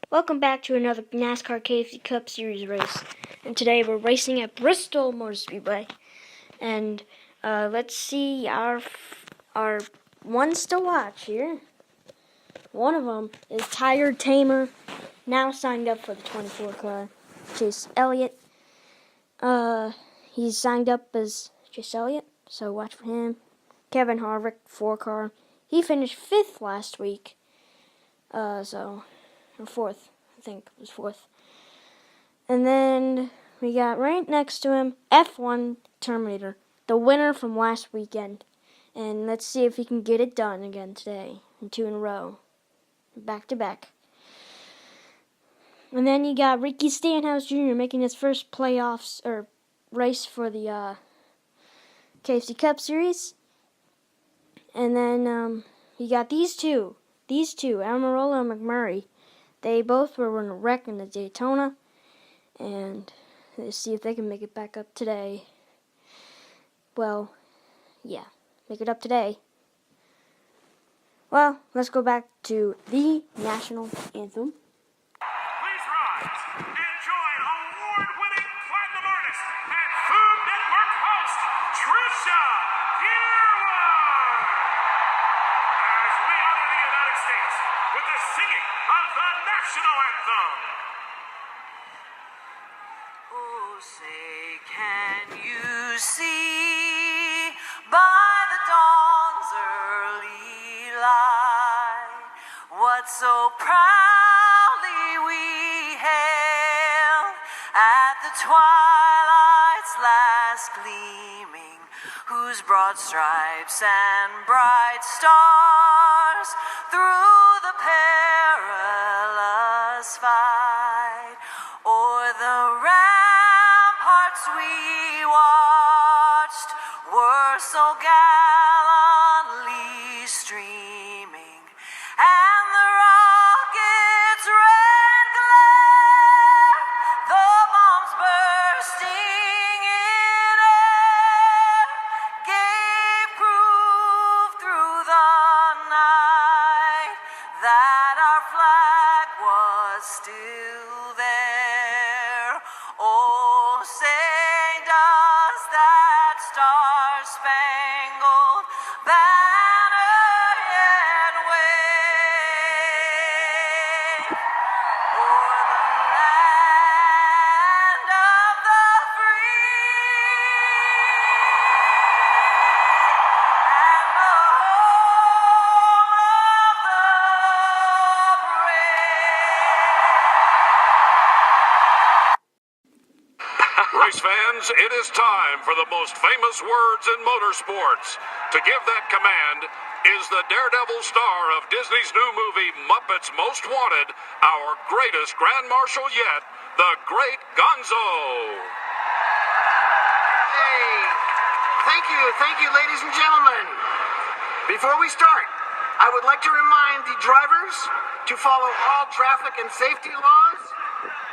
Welcome back to another NASCAR KFC Cup Series race. And today we're racing at Bristol Motor Speedway. And let's see our ones to watch here. One of them is Tire Tamer, now signed up for the 24 car. Chase Elliott. He's signed up as Chase Elliott, so watch for him. Kevin Harvick, 4 car. He finished 5th last week. Or 4th. I think it was 4th. And then we got right next to him, F1 Terminator, the winner from last weekend. And let's see if he can get it done again today, in 2 in a row, back to back. And then you got Ricky Stenhouse Jr. making his first playoffs or race for the KFC Cup Series. And then you got these two, Almirola and McMurray. They both were in a wreck in the Daytona, and let's see if they can make it back up today. Well, yeah, make it up today. Well, let's go back to the national anthem. Please rise and join award-winning platinum artist and Food Network host Trisha Yearwood as we honor the United States with the singing of the national anthem. Oh, say, can you see by the dawn's early light what so proudly we hailed at the twilight's last gleaming, whose broad stripes and bright stars through the perilous fight o'er the ramparts we watched were so gallantly streaming, and the rocket's red glare, the bombs bursting in air, gave proof through the night that our flag was still there. Oh, say, does that star-spangled banner yet wave o'er the land of the free and the home of the Race fans, it is time for the most famous words in motorsports. To give that command is the daredevil star of Disney's new movie Muppets Most Wanted, our greatest Grand Marshal yet, the Great Gonzo. Hey, thank you, ladies and gentlemen. Before we start, I would like to remind the drivers to follow all traffic and safety laws.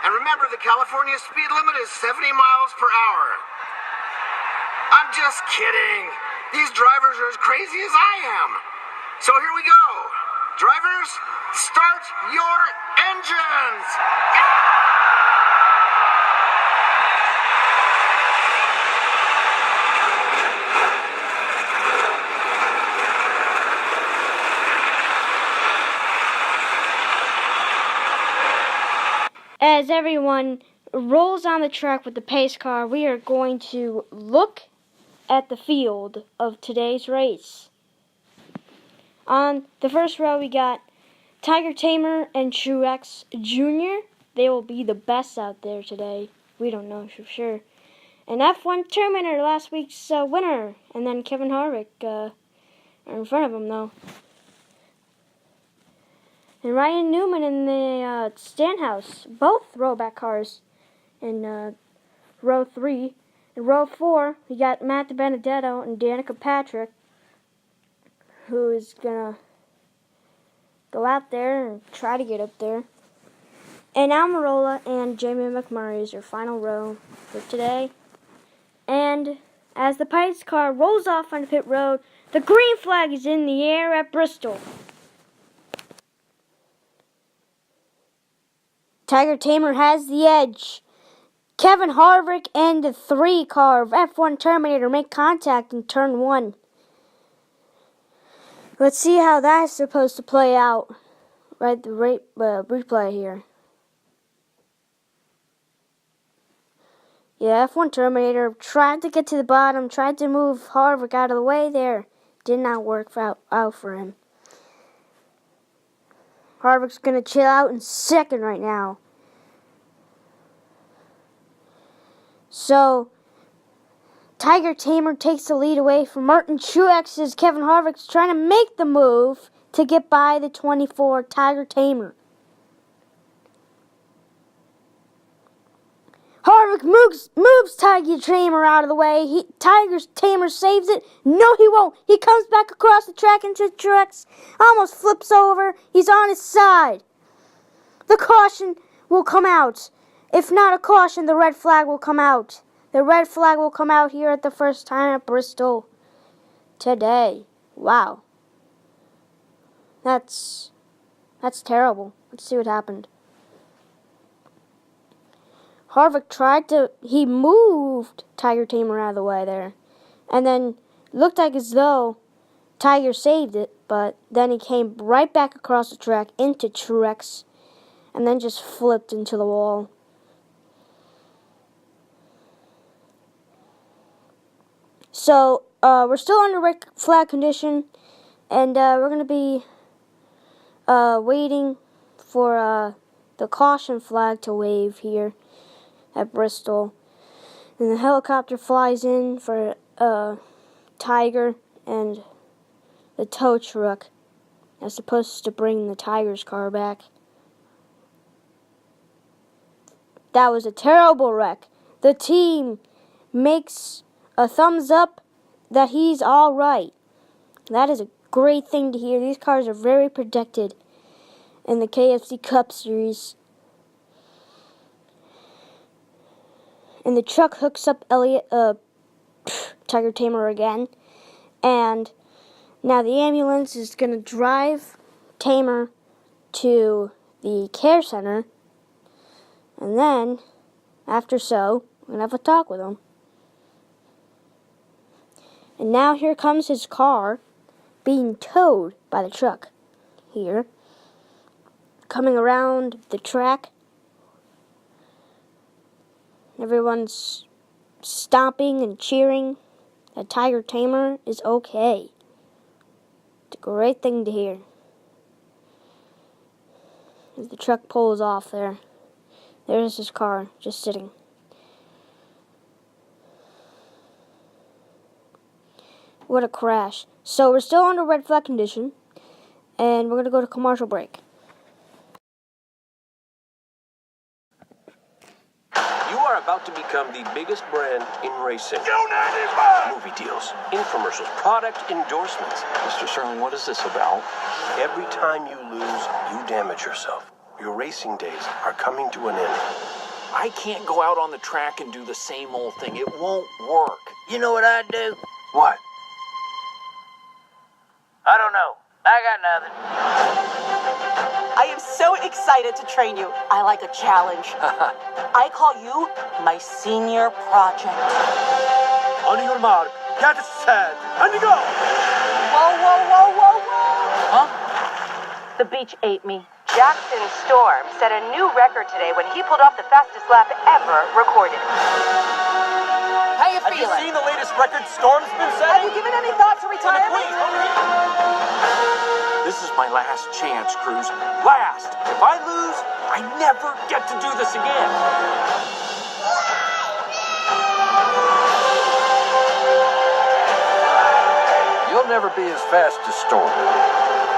And remember, the California speed limit is 70 miles per hour. I'm just kidding. These drivers are as crazy as I am. So here we go. Drivers, start your engines. As everyone rolls on the track with the pace car, we are going to look at the field of today's race. On the first row, we got Tiger Tamer and Truex Jr. They will be the best out there today. We don't know for sure. And F1 Terminator, last week's winner. And then Kevin Harvick are in front of him, though. And Ryan Newman and the Stenhouse, both throwback cars in row 3. In row 4, we got Matt Benedetto and Danica Patrick, who is going to go out there and try to get up there. And Almirola and Jamie McMurray is your final row for today. And as the pace car rolls off on the pit road, the green flag is in the air at Bristol. Tiger Tamer has the edge. Kevin Harvick and the 3 car of F1 Terminator make contact in turn 1. Let's see how that's supposed to play out. Right, the replay here. Yeah, F1 Terminator tried to get to the bottom, tried to move Harvick out of the way there. Did not work out for him. Harvick's going to chill out in second right now. So, Tiger Tamer takes the lead away from Martin Truex as Kevin Harvick's trying to make the move to get by the 24 Tiger Tamer. Harvick moves Tiger Tamer out of the way. Tiger Tamer saves it. No, he won't. He comes back across the track into Truex. Almost flips over. He's on his side. The caution will come out. If not a caution, the red flag will come out. The red flag will come out here at the first time at Bristol today. Wow. That's terrible. Let's see what happened. Harvick he moved Tiger Tamer out of the way there. And then looked like as though Tiger saved it, but then he came right back across the track into Truex and then just flipped into the wall. So, we're still under red flag condition, and we're going to be waiting for the caution flag to wave here at Bristol. And the helicopter flies in for Tiger and the tow truck that's supposed to bring the Tiger's car back. That was a terrible wreck. The team makes a thumbs up that he's all right. That is a great thing to hear. These cars are very protected in the KFC Cup Series. And the truck hooks up Tiger Tamer again. And now the ambulance is going to drive Tamer to the care center. And then, after so, we're going to have a talk with him. And now here comes his car being towed by the truck. Here. Coming around the track. Everyone's stomping and cheering that Tiger Tamer is okay. It's a great thing to hear. As the truck pulls off there. There's his car, just sitting. What a crash. So we're still under red flag condition, and we're going to go to commercial break. You are about to become the biggest brand in racing. Movie deals, infomercials, product endorsements. Mr. Sterling, what is this about? Every time you lose, you damage yourself. Your racing days are coming to an end. I can't go out on the track and do the same old thing. It won't work. You know what I'd do? What? I don't know. I got nothing. I am so excited to train you. I like a challenge. I call you my senior project. On your mark, get set, and go! Whoa, whoa, whoa, whoa, whoa! Huh? The beach ate me. Jackson Storm set a new record today when he pulled off the fastest lap ever recorded. How you Have you feeling? seen the latest record Storm's been Have setting? you given any thought to retirement? This is my last chance, Cruz. Last. If I lose, I never get to do this again. You'll never be as fast as Storm,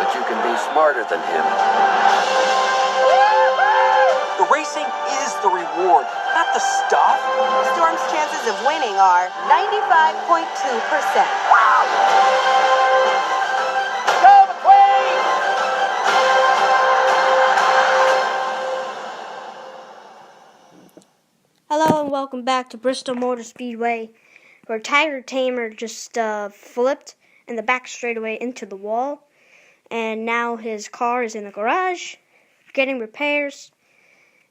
but you can be smarter than him. The racing is the reward, not the stuff. Storm's chances of winning are 95.2%. Go, McQueen! Hello and welcome back to Bristol Motor Speedway, where Tiger Tamer just flipped in the back straightaway into the wall, and now his car is in the garage getting repairs,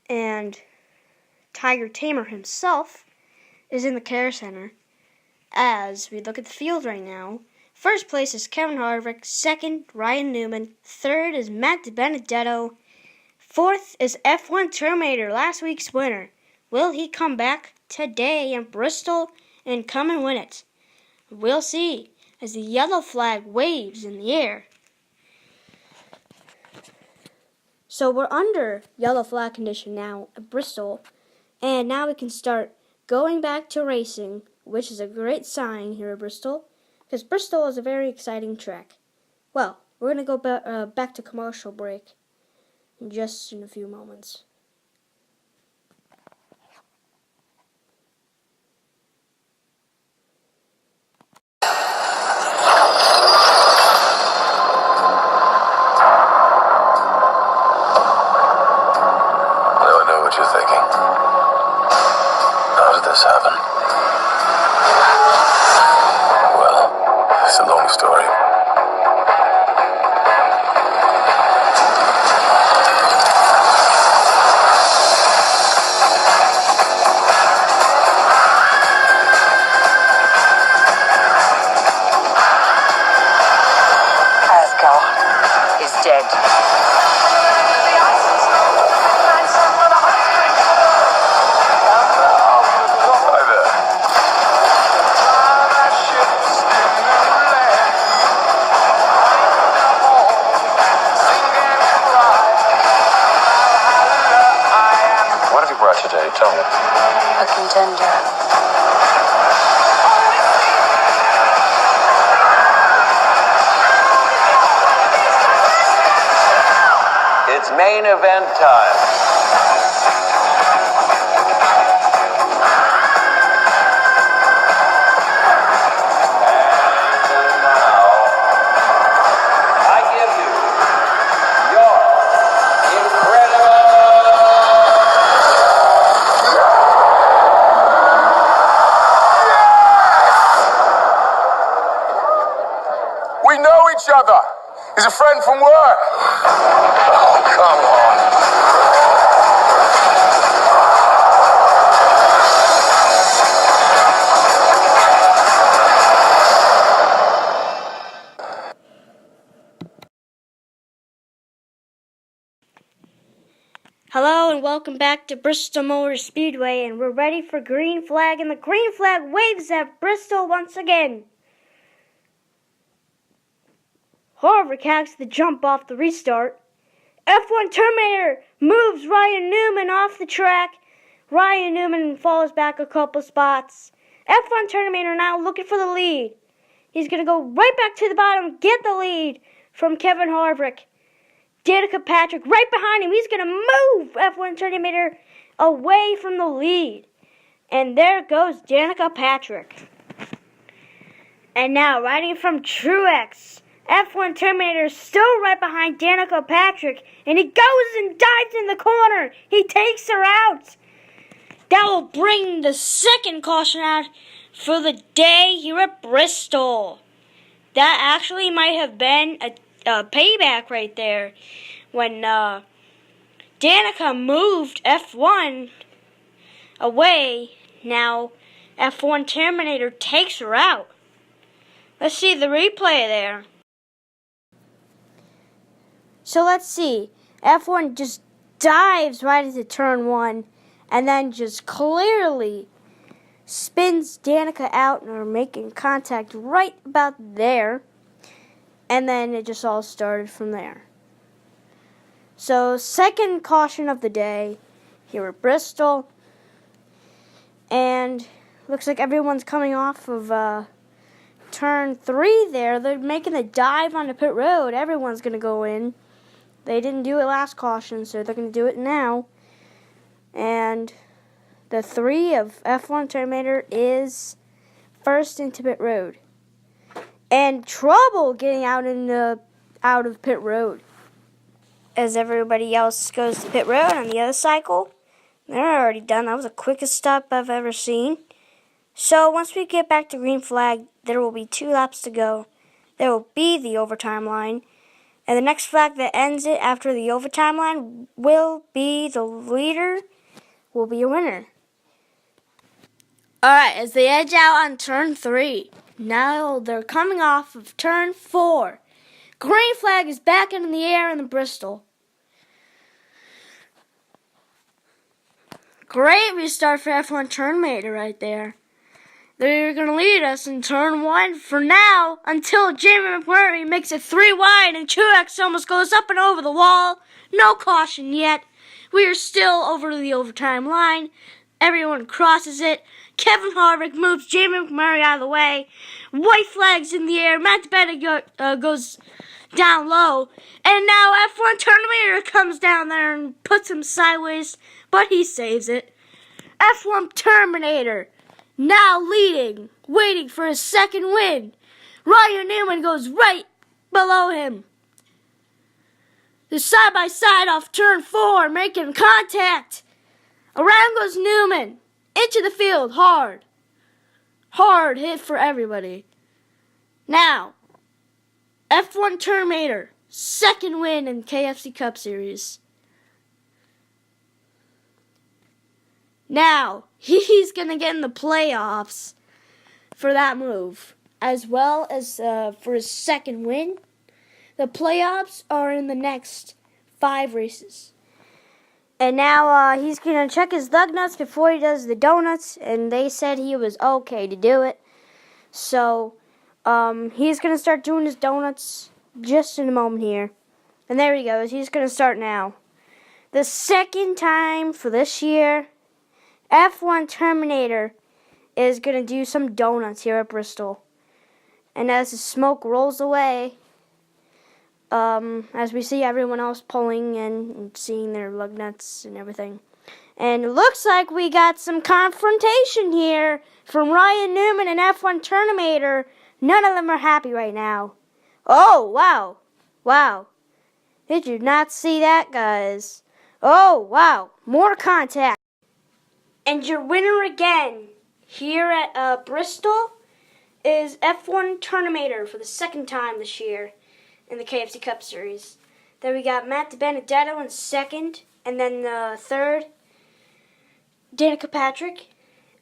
And Tiger Tamer himself is in the care center. As we look at the field right now, first place is Kevin Harvick, second Ryan Newman, third is Matt DiBenedetto, fourth is F1 Terminator, last week's winner. Will he come back today in Bristol and come and win it? We'll see as the yellow flag waves in the air. So we're under yellow flag condition now at Bristol, and now we can start going back to racing, which is a great sign here at Bristol, because Bristol is a very exciting track. Well, we're going to go back to commercial break just in a few moments. You're thinking, how did this happen? Well, it's a long story. Asgard is dead. Today, tell me. A contender. It's main event time. And now, I give you your incredible... We know each other. He's a friend from work. Oh, come on. Hello and welcome back to Bristol Motor Speedway, and we're ready for green flag, and the green flag waves at Bristol once again. Harvick has to jump off the restart. F1 Terminator moves Ryan Newman off the track. Ryan Newman falls back a couple spots. F1 Terminator now looking for the lead. He's going to go right back to the bottom, get the lead from Kevin Harvick. Danica Patrick right behind him. He's going to move F1 Terminator away from the lead. And there goes Danica Patrick. And now riding from Truex, F1 Terminator is still right behind Danica Patrick, and he goes and dives in the corner. He takes her out. That will bring the second caution out for the day here at Bristol. That actually might have been a payback right there when Danica moved F1 away. Now F1 Terminator takes her out. Let's see the replay there. So let's see. F1 just dives right into turn 1 and then just clearly spins Danica out and are making contact right about there. And then it just all started from there. So second caution of the day here at Bristol. And looks like everyone's coming off of turn 3 there. They're making the dive onto pit road. Everyone's going to go in. They didn't do it last caution, so they're going to do it now. And the 3 of F1 Terminator is first into pit road. And trouble getting out of pit road. As everybody else goes to pit road on the other cycle. They're already done. That was the quickest stop I've ever seen. So once we get back to green flag, there will be 2 laps to go. There will be the overtime line. And the next flag that ends it after the overtime line will be the leader, will be a winner. Alright, as they edge out on turn 3. Now they're coming off of turn 4. Green flag is back in the air in the Bristol. Great restart for F1 Terminator right there. They're going to lead us in turn 1 for now until Jamie McMurray makes it 3 wide and Truex almost goes up and over the wall. No caution yet. We are still over the overtime line. Everyone crosses it. Kevin Harvick moves Jamie McMurray out of the way. White flags in the air. Matt Bennett goes down low. And now F1 Terminator comes down there and puts him sideways, but he saves it. F1 Terminator now leading, waiting for his second win. Ryan Newman goes right below him. They're side by side off turn 4, making contact. Around goes Newman. Into the field, hard. Hard hit for everybody. Now, F1 Terminator, second win in KFC Cup Series. Now, he's going to get in the playoffs for that move, as well as for his second win. The playoffs are in the next 5 races. And now he's going to check his lug nuts before he does the donuts, and they said he was okay to do it. So, he's going to start doing his donuts just in a moment here. And there he goes. He's going to start now. The second time for this year, F1 Terminator is going to do some donuts here at Bristol. And as the smoke rolls away, as we see everyone else pulling and seeing their lug nuts and everything. And it looks like we got some confrontation here from Ryan Newman and F1 Terminator. None of them are happy right now. Oh, wow. Wow. Did you not see that, guys? Oh, wow. More contact. And your winner again here at Bristol is F1 Terminator for the second time this year in the KFC Cup Series. Then we got Matt Benedetto in second, and then third, Danica Patrick,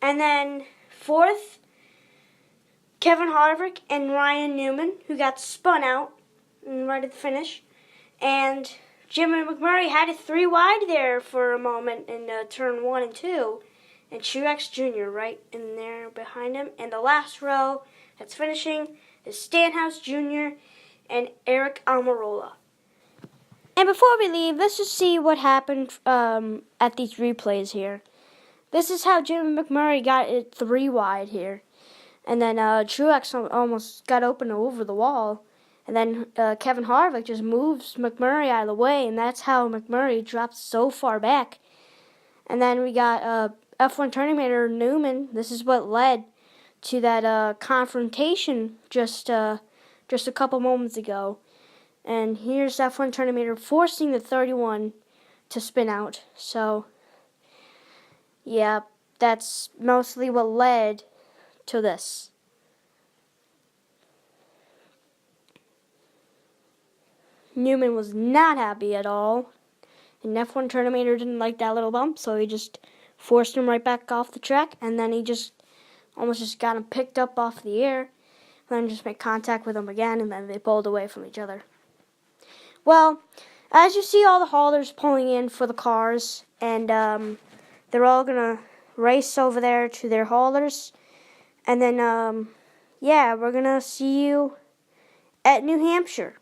and then fourth, Kevin Harvick and Ryan Newman, who got spun out right at the finish. And Jimmy McMurray had it 3 wide there for a moment in turn 1 and 2. And Truex Jr. right in there behind him. And the last row that's finishing is Stenhouse Jr. and Eric Almirola. And before we leave, let's just see what happened at these replays here. This is how Jimmy McMurray got it 3 wide here. And then Truex almost got open over the wall. And then Kevin Harvick just moves McMurray out of the way, and that's how McMurray dropped so far back. And then we got F1 Terminator Newman. This is what led to that confrontation just a couple moments ago. And here's F1 Terminator forcing the 31 to spin out. So, yeah, that's mostly what led to this. Newman was not happy at all. And F1 Terminator didn't like that little bump, so he just forced him right back off the track, and then he just almost got him picked up off the air, and then just made contact with him again, and then they pulled away from each other. Well, as you see all the haulers pulling in for the cars, and they're all going to race over there to their haulers, and then, yeah, we're going to see you at New Hampshire.